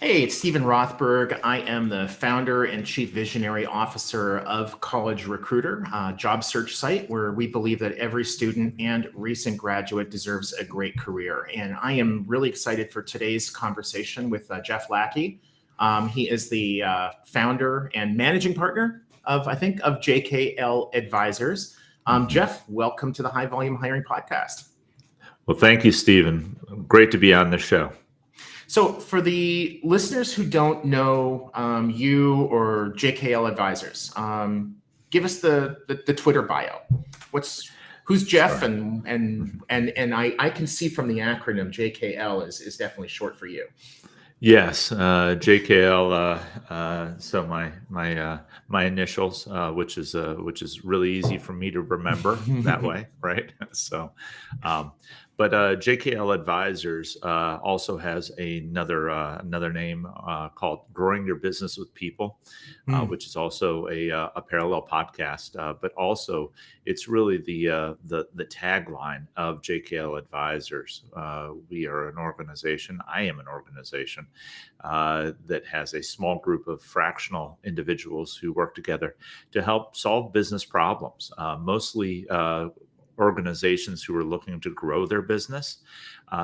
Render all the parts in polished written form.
Hey, it's Stephen Rothberg. I am the founder and chief visionary officer of College Recruiter, a job search site where we believe that every student and recent graduate deserves a great career. And I am really excited for today's conversation with Jeff Lackey. He is the founder and managing partner of JKL Advisors. Jeff, welcome to the High Volume Hiring Podcast. Well, thank you, Stephen. Great to be on the show. So for the listeners who don't know you or JKL Advisors, give us the Twitter bio. Who's Jeff? Sure. And I can see from the acronym JKL is definitely short for you. Yes, JKL. So my initials, which is really easy for me to remember that way, right? So, but JKL Advisors also has another name called Growing Your Business with People, which is also a parallel podcast. But also, it's really the tagline of JKL Advisors. We are an organization. I am an organization that has a small group of fractional individuals who work together to help solve business problems, mostly organizations who are looking to grow their business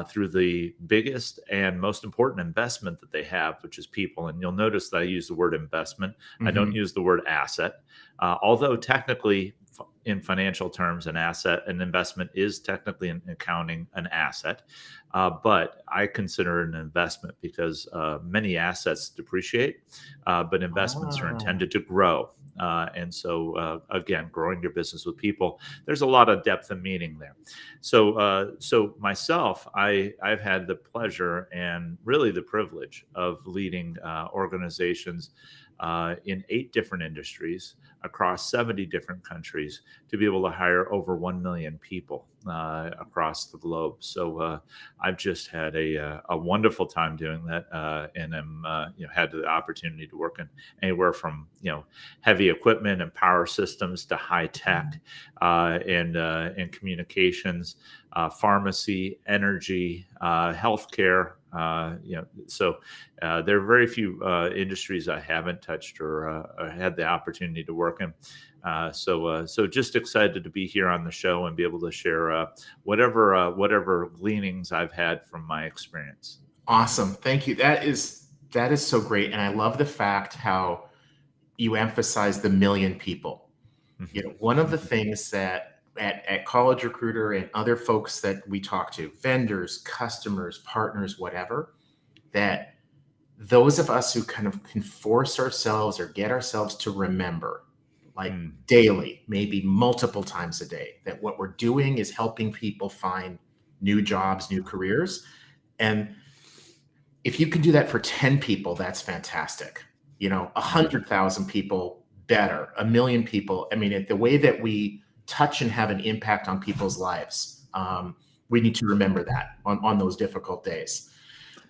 through the biggest and most important investment that they have, which is people. And you'll notice that I use the word investment. I don't use the word asset, although technically in financial terms, an investment is technically in accounting an asset. But I consider it an investment because many assets depreciate, but investments are intended to grow. And so, again, growing your business with people, there's a lot of depth and meaning there. So myself, I've had the pleasure and really the privilege of leading organizations in 8 different industries across 70 different countries to be able to hire over 1 million people across the globe. So I've just had a wonderful time doing that, and I'm had the opportunity to work in anywhere from heavy equipment and power systems to high tech and communications, pharmacy, energy, healthcare. So there are very few industries I haven't touched or had the opportunity to work in. So just excited to be here on the show and be able to share whatever gleanings I've had from my experience. Awesome. Thank you. That is so great. And I love the fact how you emphasize the million people. One of the things that at College Recruiter and other folks that we talk to, vendors, customers, partners, whatever, that those of us who kind of can force ourselves or get ourselves to remember, like daily, maybe multiple times a day, that what we're doing is helping people find new jobs, new careers. And if you can do that for 10 people, that's fantastic. 100,000 people, better. 1 million people. I mean, the way that we touch and have an impact on people's lives, we need to remember that on those difficult days.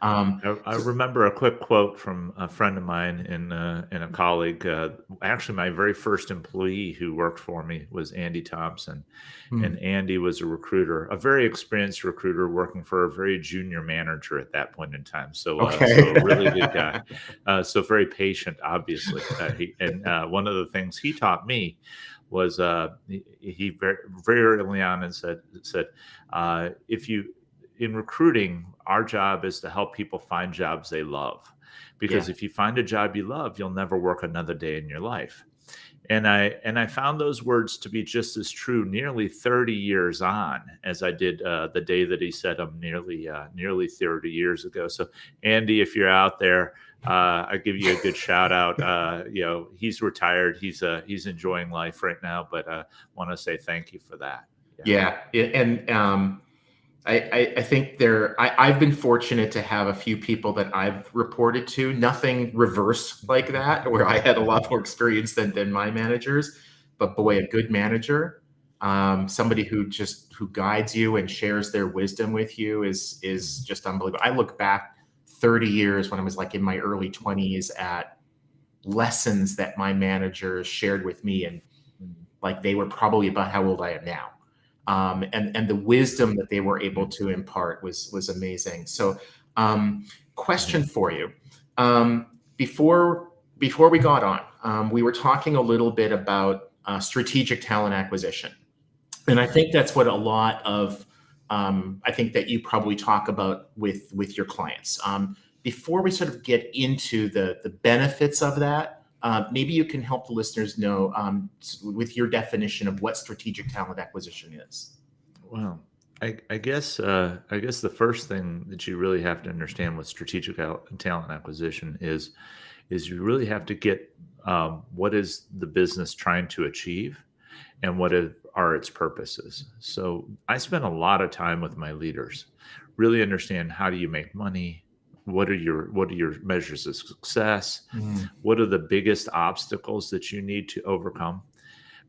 I remember a quick quote from a friend of mine and a colleague. Actually, my very first employee who worked for me was Andy Thompson. And Andy was a recruiter, a very experienced recruiter working for a very junior manager at that point in time. So a really good guy. So very patient, obviously. One of the things he taught me was he very, very early on and said, in recruiting, our job is to help people find jobs they love, because if you find a job you love, you'll never work another day in your life. And I found those words to be just as true nearly 30 years on as I did the day that he said them nearly 30 years ago. So Andy, if you're out there, I give you a good shout out. He's retired. He's enjoying life right now, but want to say thank you for that. I think I've been fortunate to have a few people that I've reported to, nothing reverse like that, where I had a lot more experience than my managers, but boy, a good manager, somebody who guides you and shares their wisdom with you is just unbelievable. I look back 30 years when I was like in my early 20s at lessons that my managers shared with me, and like they were probably about how old I am now. And the wisdom that they were able to impart was amazing. So question for you. Before we got on, we were talking a little bit about strategic talent acquisition, and I think that's what a lot of I think that you probably talk about with your clients. Before we sort of get into the benefits of that, maybe you can help the listeners know with your definition of what strategic talent acquisition is. Well, I guess the first thing that you really have to understand with strategic talent acquisition is you really have to get what is the business trying to achieve and are its purposes. So I spend a lot of time with my leaders, really understand how do you make money, what are your measures of success, what are the biggest obstacles that you need to overcome.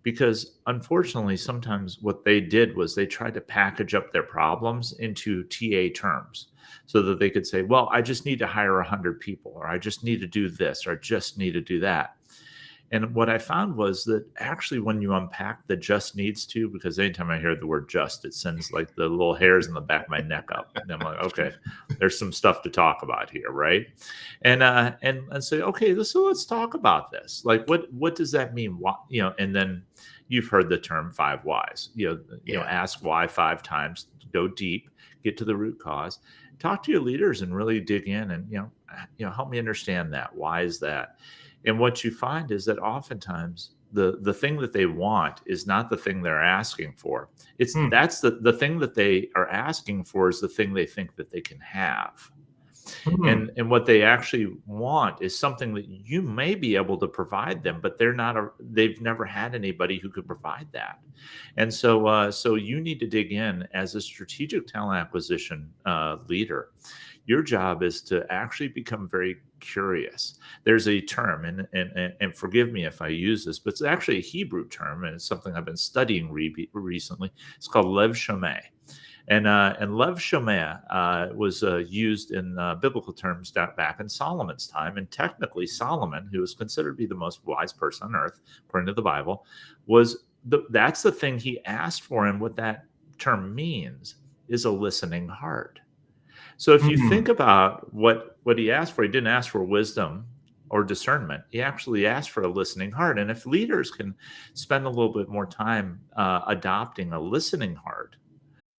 Because unfortunately, sometimes what they did was they tried to package up their problems into TA terms so that they could say, well, I just need to hire 100 people, or I just need to do this, or I just need to do that. And what I found was that actually when you unpack the just needs to, because anytime I hear the word just, it sends like the little hairs in the back of my neck up. And I'm like, okay, there's some stuff to talk about here, right? And say, okay, so let's talk about this. Like what does that mean? Why, and then you've heard the term 5 whys. Ask why 5 times, go deep, get to the root cause, talk to your leaders and really dig in and help me understand that. Why is that? And what you find is that oftentimes the thing that they want is not the thing they're asking for. That's the thing that they are asking for is the thing they think that they can have. And what they actually want is something that you may be able to provide them, but they've never had anybody who could provide that. And so you need to dig in as a strategic talent acquisition leader. Your job is to actually become very curious. There's a term, and forgive me if I use this, but it's actually a Hebrew term, and it's something I've been studying recently. It's called Lev Shomeh. And Lev Shomeh was used in biblical terms back in Solomon's time. And technically, Solomon, who was considered to be the most wise person on earth, according to the Bible, that's the thing he asked for. And what that term means is a listening heart. So if you think about what he asked for, he didn't ask for wisdom or discernment. He actually asked for a listening heart. And if leaders can spend a little bit more time adopting a listening heart.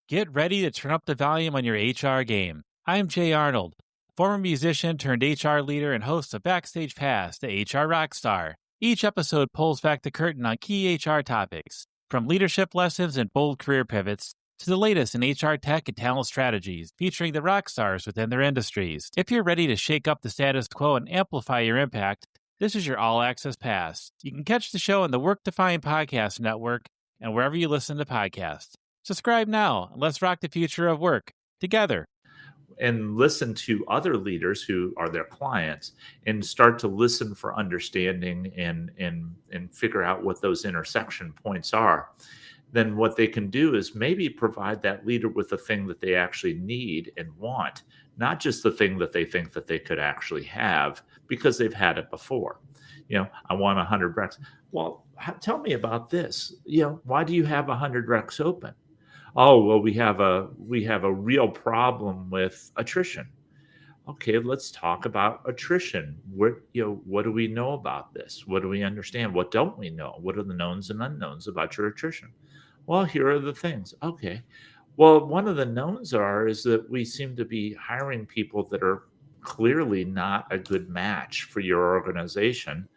Get ready to turn up the volume on your HR game. I'm Jay Arnold, former musician turned HR leader and host of Backstage Pass, the HR Rockstar. Each episode pulls back the curtain on key HR topics, from leadership lessons and bold career pivots to the latest in HR tech and talent strategies, featuring the rock stars within their industries. If you're ready to shake up the status quo and amplify your impact, this is your all-access pass. You can catch the show on the Work Defined Podcast Network and wherever you listen to podcasts. Subscribe now, and let's rock the future of work together. And listen to other leaders who are their clients and start to listen for understanding and figure out what those intersection points are. Then what they can do is maybe provide that leader with the thing that they actually need and want, not just the thing that they think that they could actually have because they've had it before. I want 100 recs. Well, tell me about this. Why do you have 100 recs open? Oh, well, we have a real problem with attrition. Okay, let's talk about attrition. What do we know about this? What do we understand? What don't we know? What are the knowns and unknowns about your attrition? Well, here are the things. Okay. Well, one of the knowns is that we seem to be hiring people that are clearly not a good match for your organization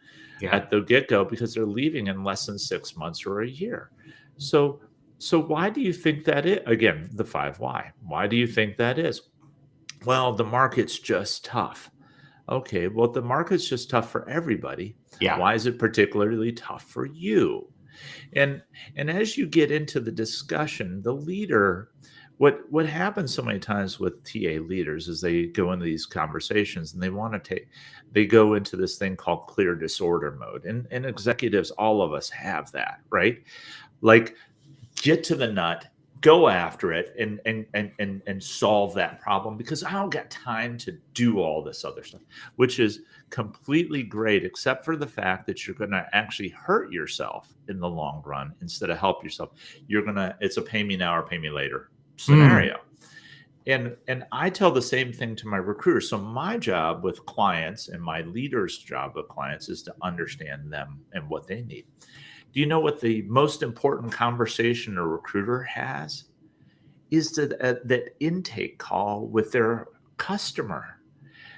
at the get-go because they're leaving in less than 6 months or a year. So why do you think that is? Again, the 5 why. Why do you think that is? Well, the market's just tough. Okay, well, the market's just tough for everybody. Yeah. Why is it particularly tough for you? And as you get into the discussion, the leader, what happens so many times with TA leaders is they go into these conversations and they go into this thing called clear disorder mode. And executives, all of us have that, right? Like, get to the nut, go after it and solve that problem because I don't got time to do all this other stuff, which is completely great, except for the fact that you're going to actually hurt yourself in the long run instead of help yourself. It's a pay me now or pay me later scenario. And I tell the same thing to my recruiters. So my job with clients and my leader's job with clients is to understand them and what they need. Do you know what the most important conversation a recruiter has? Is that intake call with their customer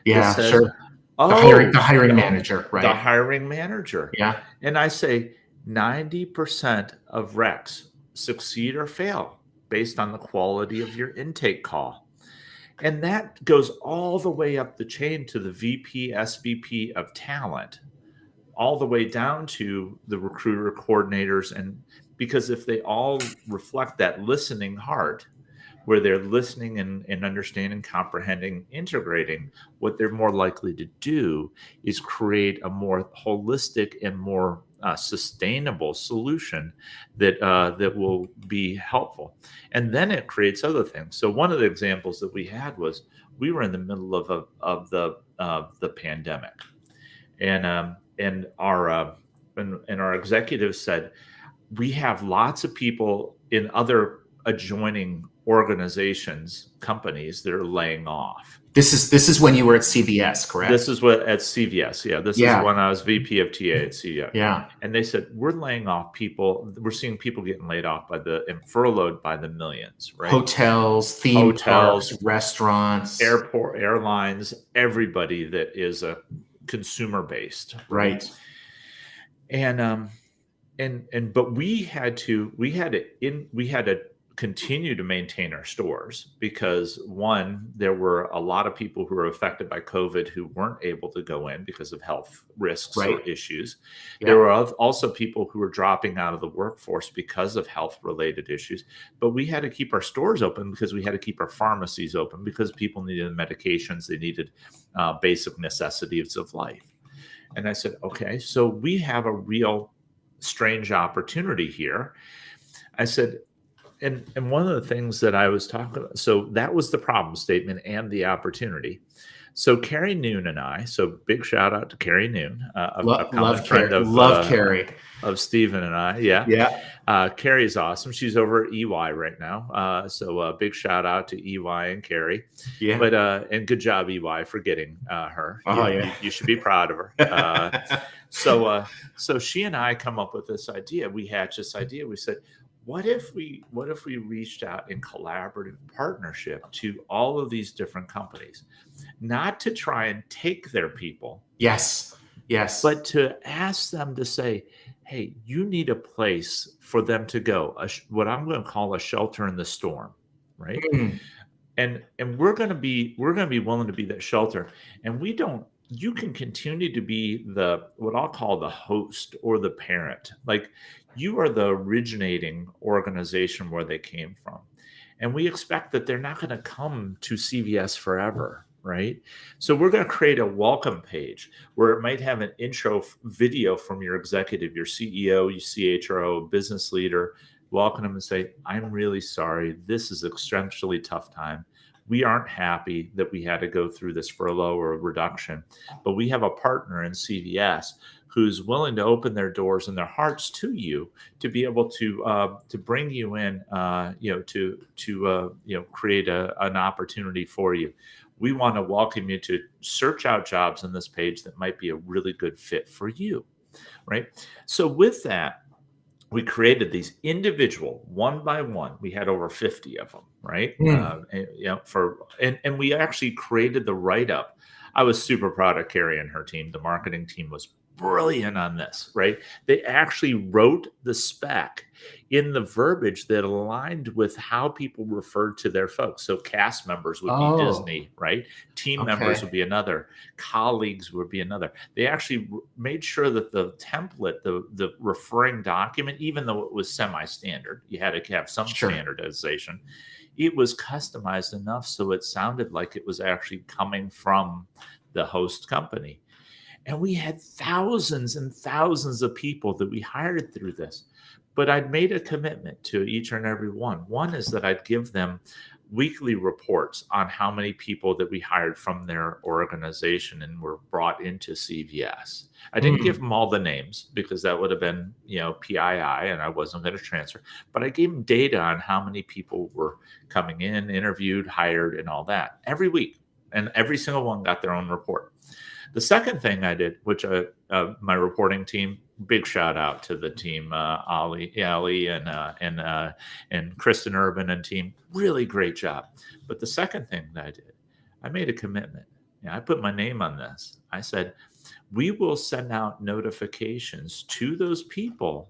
that Yeah, says, sure. "Oh, The hiring yeah, manager, the right? hiring manager." Yeah. And I say 90% of recs succeed or fail based on the quality of your intake call. And that goes all the way up the chain to the VP, SVP of talent, all the way down to the recruiter coordinators. And because if they all reflect that listening heart, where they're listening and understanding, comprehending, integrating, what they're more likely to do is create a more holistic and more sustainable solution that will be helpful. And then it creates other things. So one of the examples that we had was we were in the middle of the pandemic, and our executives said, we have lots of people in other adjoining organizations, companies that are laying off. This is when you were at CVS, correct? This is what at CVS. Yeah. This is when I was VP of TA at CVS. Yeah. And they said, we're laying off people. We're seeing people getting laid off and furloughed by the millions, right? Hotels, theme parks, restaurants, airport, airlines, everybody that is a consumer based. Right. But we had to continue to maintain our stores because, one, there were a lot of people who were affected by COVID who weren't able to go in because of health risks or issues. Yeah. There were also people who were dropping out of the workforce because of health related issues, but we had to keep our stores open because we had to keep our pharmacies open because people needed medications. They needed basic necessities of life. And I said, okay, so we have a real strange opportunity here. I said, and one of the things that I was talking about, so that was the problem statement and the opportunity. So Kerry Noone and I, so big shout out to Kerry Noone, a common friend of Kerry, of Stephen and I. Yeah. Kerry's awesome. She's over at EY right now. So big shout out to EY and Kerry. Yeah. But and good job, EY, for getting her. You should be proud of her. So she and I come up with this idea. We hatched this idea. We said, what if we reached out in collaborative partnership to all of these different companies, not to try and take their people. Yes. But to ask them to say, hey, you need a place for them to go, what I'm going to call a shelter in the storm, right? Mm. And we're going to be willing to be that shelter. And you can continue to be what I'll call the host or the parent. Like, you are the originating organization where they came from. And we expect that they're not going to come to CVS forever, right? So we're going to create a welcome page where it might have an intro video from your executive, your CEO, your CHRO, business leader, welcome them and say, I'm really sorry. This is an extremely tough time. We aren't happy that we had to go through this furlough or reduction, but we have a partner in CVS who's willing to open their doors and their hearts to you to be able to bring you in, to create an opportunity for you. We want to welcome you to search out jobs on this page that might be a really good fit for you, right? So with that, we created these individual, one by one. We had over 50 of them, right? And we actually created the write-up. I was super proud of Kerry and her team. The marketing team was brilliant on this, right? They actually wrote the spec in the verbiage that aligned with how people referred to their folks. So cast members would be Disney, right? Team members would be another. Colleagues would be another. They actually made sure that the template, the referring document, even though it was semi-standard, you had to have some standardization. It was customized enough so it sounded like it was actually coming from the host company. And we had thousands and thousands of people that we hired through this. But I'd made a commitment to each and every one. One is that I'd give them weekly reports on how many people that we hired from their organization and were brought into CVS. I didn't give them all the names because that would have been, PII, and I wasn't going to transfer. But I gave them data on how many people were coming in, interviewed, hired, and all that every week. And every single one got their own report. The second thing I did, which my reporting team, big shout out to the team, Ali and Kristen Erban and team, really great job. But the second thing that I did, I made a commitment. I put my name on this. I said, we will send out notifications to those people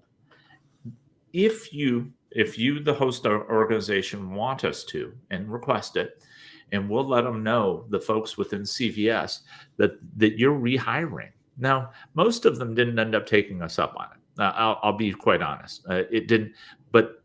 if you, the host organization, want us to and request it. And we'll let them know, the folks within CVS, that you're rehiring. Now, most of them didn't end up taking us up on it. I'll be quite honest. It didn't, but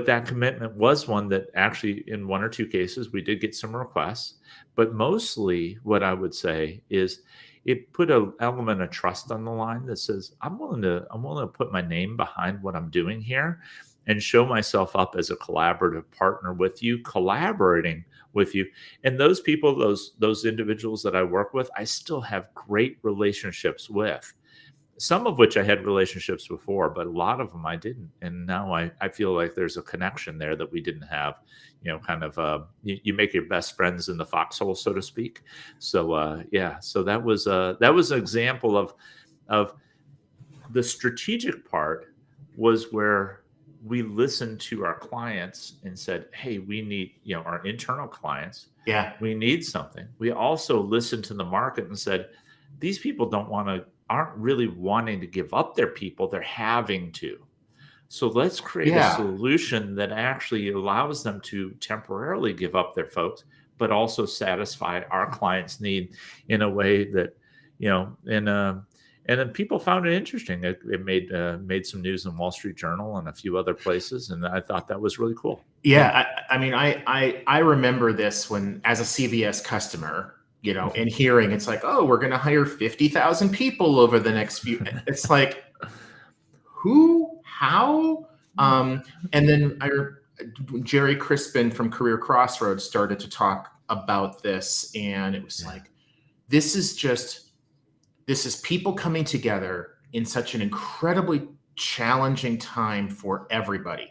that commitment was one that actually, in one or two cases, we did get some requests. But mostly, what I would say is, it put an element of trust on the line that says, I'm willing to put my name behind what I'm doing here, and show myself up as a collaborative partner with you, collaborating with you. And those people, those individuals that I work with, I still have great relationships with, some of which I had relationships before, but a lot of them I didn't. And now I feel like there's a connection there that we didn't have, you make your best friends in the foxhole, so to speak. So, so that was an example of the strategic part, was where we listened to our clients and said, hey, we need, our internal clients. Yeah. We need something. We also listened to the market and said, these people aren't really wanting to give up their people. They're having to. So let's create a solution that actually allows them to temporarily give up their folks, but also satisfy our clients' need in a way that, and then people found it interesting. It made some news in Wall Street Journal and a few other places, and I thought that was really cool. Yeah, I remember this when, as a CVS customer, and hearing it's like, oh, we're going to hire 50,000 people over the next few. It's like, who, how, and then Jerry Crispin from Career Crossroads started to talk about this, and it was like, this is people coming together in such an incredibly challenging time for everybody.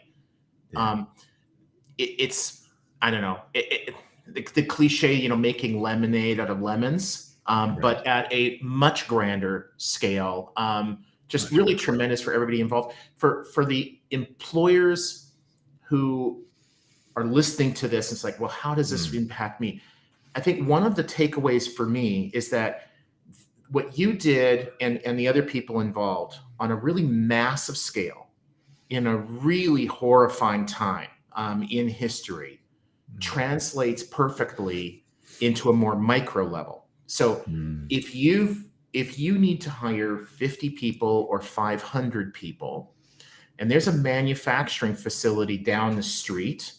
Yeah. It's I don't know, the cliche, making lemonade out of lemons, right. But at a much grander scale. Just much really tremendous for everybody involved. For the employers who are listening to this, it's like, well, how does this impact me? I think one of the takeaways for me is that what you did and the other people involved on a really massive scale in a really horrifying time in history translates perfectly into a more micro level. So if you need to hire 50 people or 500 people, and there's a manufacturing facility down the street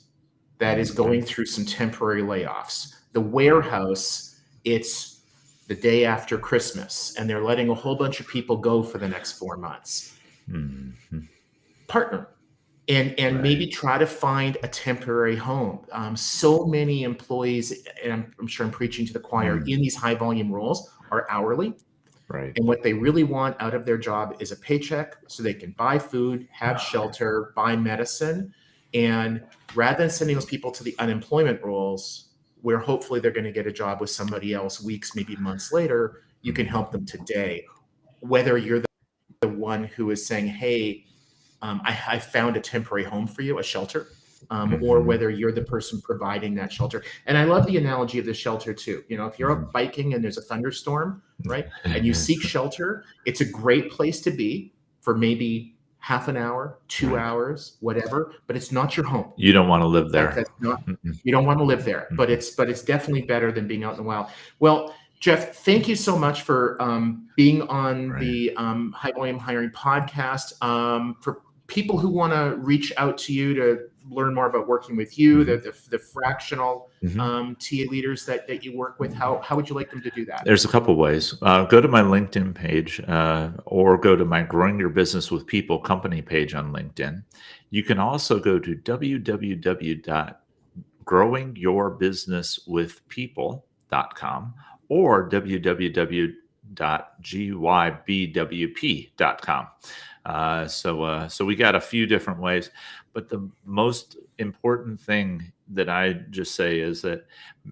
that is going through some temporary layoffs, the warehouse, it's the day after Christmas, and they're letting a whole bunch of people go for the next 4 months. Partner and right. Maybe try to find a temporary home. So many employees, and I'm sure I'm preaching to the choir, in these high volume roles are hourly. Right. And what they really want out of their job is a paycheck so they can buy food, have shelter, buy medicine. And rather than sending those people to the unemployment rolls, where hopefully they're going to get a job with somebody else weeks, maybe months later, you can help them today. Whether you're the one who is saying, hey, I found a temporary home for you, a shelter, or whether you're the person providing that shelter. And I love the analogy of the shelter too. If you're out biking and there's a thunderstorm, right, and you seek shelter, it's a great place to be for maybe half an hour, 2 hours, whatever, but it's not your home. You don't want to live there. You don't want to live there, but it's definitely better than being out in the wild. Well, Jeff, thank you so much for being on the High Volume Hiring podcast. For people who want to reach out to you to learn more about working with you, the fractional TA leaders that you work with, how would you like them to do that? There's a couple ways. Go to my LinkedIn page or go to my Growing Your Business with People company page on LinkedIn. You can also go to growingyourbusinesswithpeople.com or www.gybwp.com. So we got a few different ways, but the most important thing that I just say is that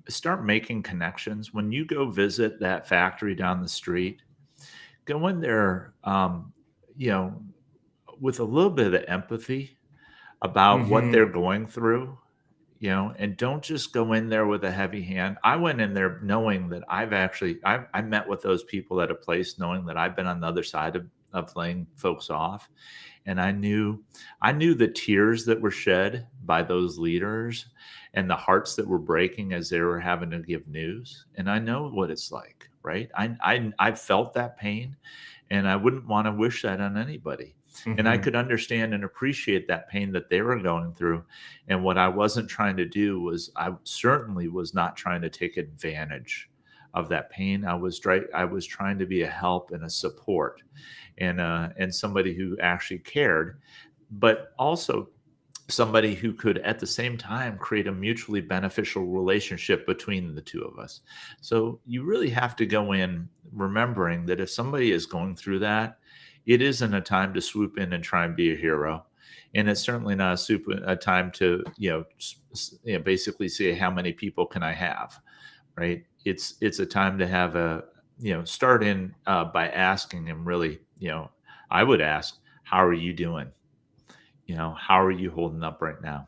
start making connections. When you go visit that factory down the street, go in there, with a little bit of empathy about what they're going through, and don't just go in there with a heavy hand. I went in there knowing that I met with those people at a place, knowing that I've been on the other side of laying folks off. And I knew the tears that were shed by those leaders and the hearts that were breaking as they were having to give news. And I know what it's like, right? I felt that pain, and I wouldn't want to wish that on anybody. And I could understand and appreciate that pain that they were going through. And what I wasn't trying to do was, I certainly was not trying to take advantage of that pain. I was trying to be a help and a support, and somebody who actually cared, but also somebody who could at the same time create a mutually beneficial relationship between the two of us. So you really have to go in remembering that if somebody is going through that, it isn't a time to swoop in and try and be a hero. And it's certainly not a time to, basically say, how many people can I have, right? It's a time to have start in by asking them, really, I would ask, how are you doing? How are you holding up right now?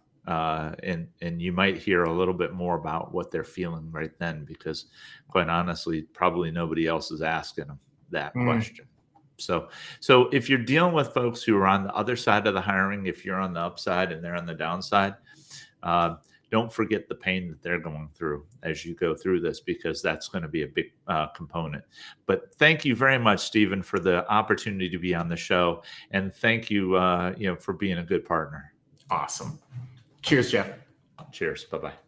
And you might hear a little bit more about what they're feeling right then, because quite honestly, probably nobody else is asking them that question. So if you're dealing with folks who are on the other side of the hiring, if you're on the upside and they're on the downside, don't forget the pain that they're going through as you go through this, because that's going to be a big component. But thank you very much, Stephen, for the opportunity to be on the show. And thank you, for being a good partner. Awesome. Cheers, Jeff. Cheers. Bye-bye.